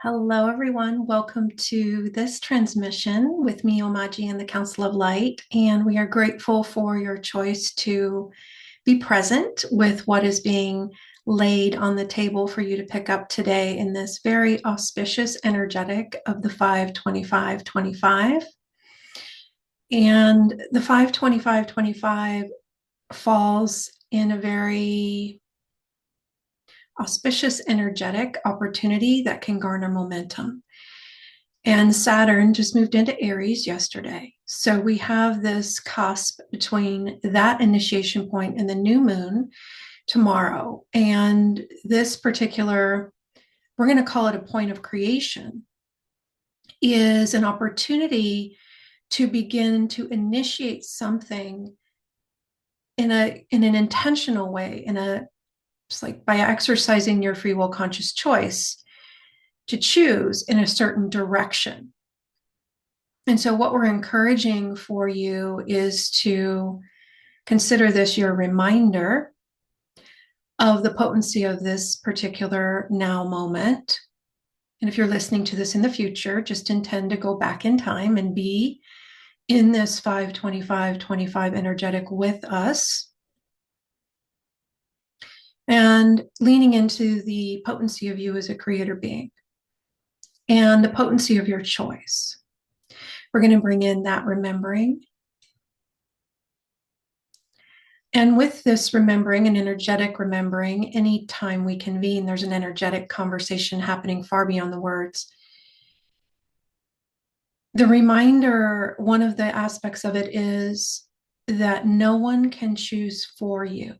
Hello, everyone. Welcome to this transmission with me, Omaji, and the Council of Light. And we are grateful for your choice to be present with what is being laid on the table for you to pick up today in this very auspicious energetic of the 52525. And the 52525 falls in a very auspicious energetic opportunity that can garner momentum. And Saturn just moved into Aries yesterday. So we have this cusp between that initiation point and the new moon tomorrow. And this particular, we're going to call it a point of creation, is an opportunity to begin to initiate something in an intentional way, it's like by exercising your free will conscious choice to choose in a certain direction. And so what we're encouraging for you is to consider this your reminder of the potency of this particular now moment. And if you're listening to this in the future, just intend to go back in time and be in this 52525 energetic with us. And leaning into the potency of you as a creator being and the potency of your choice. We're going to bring in that remembering. And with this remembering, an energetic remembering, anytime we convene, there's an energetic conversation happening far beyond the words. The reminder, one of the aspects of it is that no one can choose for you.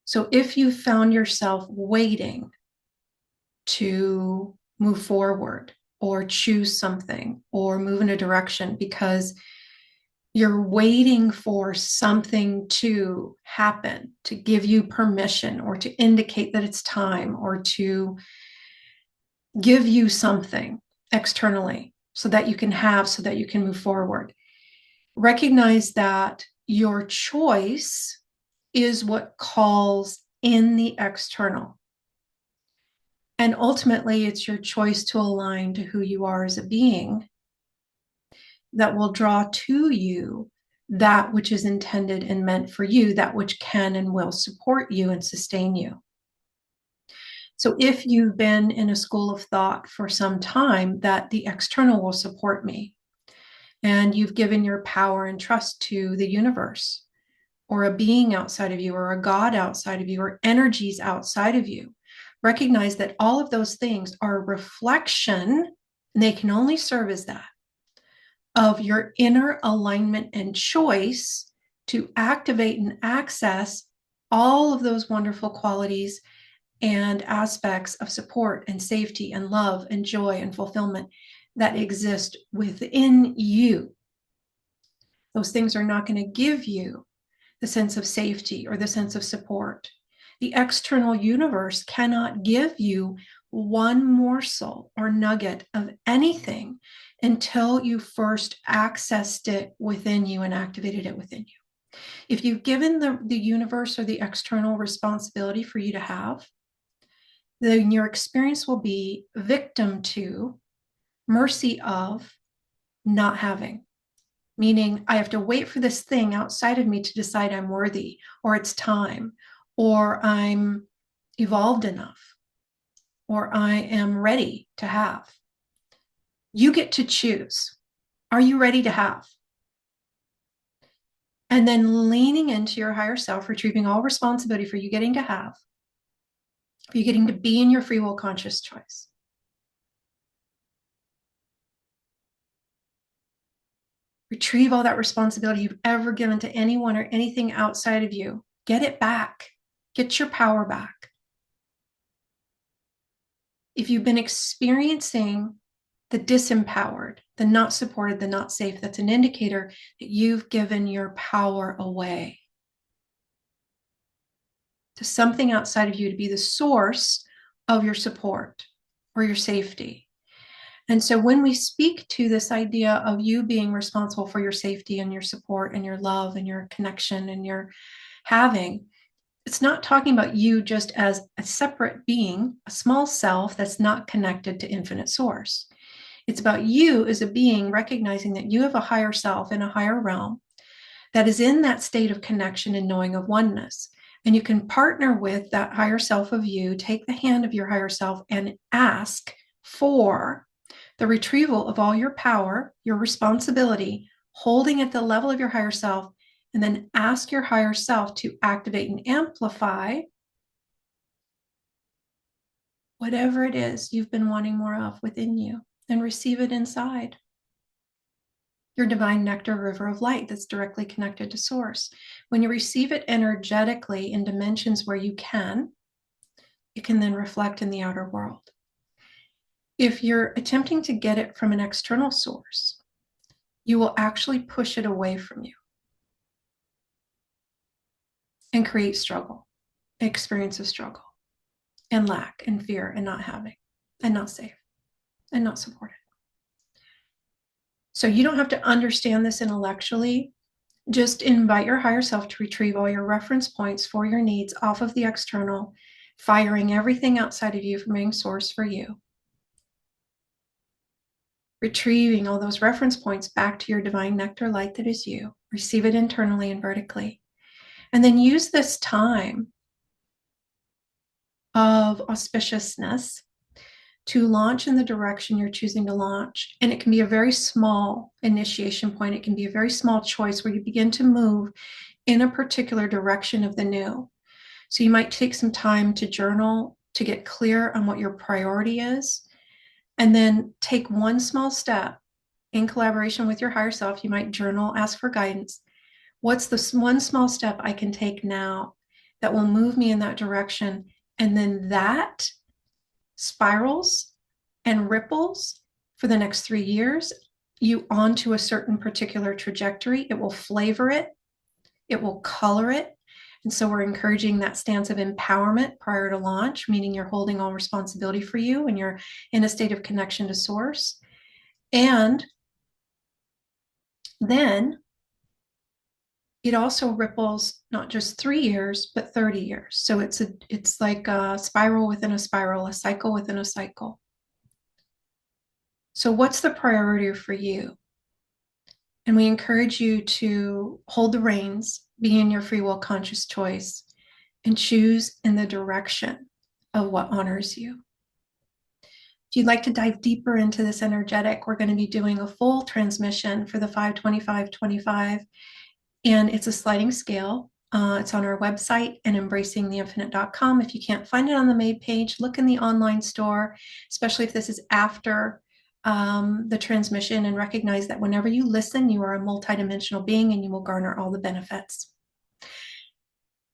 So if you found yourself waiting to move forward or choose something or move in a direction because you're waiting for something to happen, to give you permission or to indicate that it's time or to give you something externally so that you can have, so that you can move forward. Recognize that your choice is what calls in the external. And ultimately, it's your choice to align to who you are as a being that will draw to you that which is intended and meant for you, that which can and will support you and sustain you. So if you've been in a school of thought for some time that the external will support me, and you've given your power and trust to the universe, or a being outside of you, or a God outside of you, or energies outside of you, recognize that all of those things are a reflection, and they can only serve as that, of your inner alignment and choice to activate and access all of those wonderful qualities and aspects of support and safety and love and joy and fulfillment that exist within you. Those things are not going to give you the sense of safety or the sense of support. The external universe cannot give you one morsel or nugget of anything until you first accessed it within you and activated it within you. If you've given the universe or the external responsibility for you to have, then your experience will be victim to, mercy of, not having. Meaning, I have to wait for this thing outside of me to decide I'm worthy, or it's time, or I'm evolved enough, or I am ready to have. You get to choose. Are you ready to have? And then leaning into your higher self, retrieving all responsibility for you getting to have, for you getting to be in your free will conscious choice. Retrieve all that responsibility you've ever given to anyone or anything outside of you. Get it back. Get your power back. If you've been experiencing the disempowered, the not supported, the not safe, that's an indicator that you've given your power away to something outside of you to be the source of your support or your safety. And so when we speak to this idea of you being responsible for your safety and your support and your love and your connection and your having, it's not talking about you just as a separate being, a small self that's not connected to infinite source. It's about you as a being recognizing that you have a higher self in a higher realm that is in that state of connection and knowing of oneness. And you can partner with that higher self of you, take the hand of your higher self, and ask for the retrieval of all your power, your responsibility, holding at the level of your higher self, and then ask your higher self to activate and amplify whatever it is you've been wanting more of within you, and receive it inside your divine nectar river of light that's directly connected to source. When you receive it energetically in dimensions where you can, it can then reflect in the outer world. If you're attempting to get it from an external source, you will actually push it away from you and create struggle, experience of struggle, and lack, and fear, and not having, and not safe, and not supported. So you don't have to understand this intellectually. Just invite your higher self to retrieve all your reference points for your needs off of the external, firing everything outside of you from being source for you. Retrieving all those reference points back to your divine nectar light that is you. Receive it internally and vertically. And then use this time of auspiciousness to launch in the direction you're choosing to launch. And it can be a very small initiation point. It can be a very small choice where you begin to move in a particular direction of the new. So you might take some time to journal, to get clear on what your priority is, and then take one small step in collaboration with your higher self. You might journal, ask for guidance. What's the one small step I can take now that will move me in that direction? And then that spirals and ripples for the next 3 years you onto a certain particular trajectory. It will flavor it, it will color it. And so we're encouraging that stance of empowerment prior to launch, meaning you're holding all responsibility for you and you're in a state of connection to source. And then it also ripples not just 3 years, but 30 years. So it's like a spiral within a spiral, a cycle within a cycle. So what's the priority for you? And we encourage you to hold the reins, be in your free will conscious choice, and choose in the direction of what honors you. If you'd like to dive deeper into this energetic, we're going to be doing a full transmission for the 5-25-25. And it's a sliding scale. It's on our website and embracingtheinfinite.com. If you can't find it on the main page, look in the online store, especially if this is after the transmission, and recognize that whenever you listen, you are a multidimensional being and you will garner all the benefits.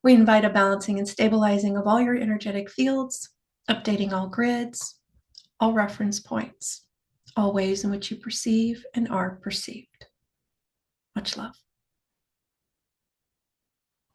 We invite a balancing and stabilizing of all your energetic fields, updating all grids, all reference points, all ways in which you perceive and are perceived. Much love.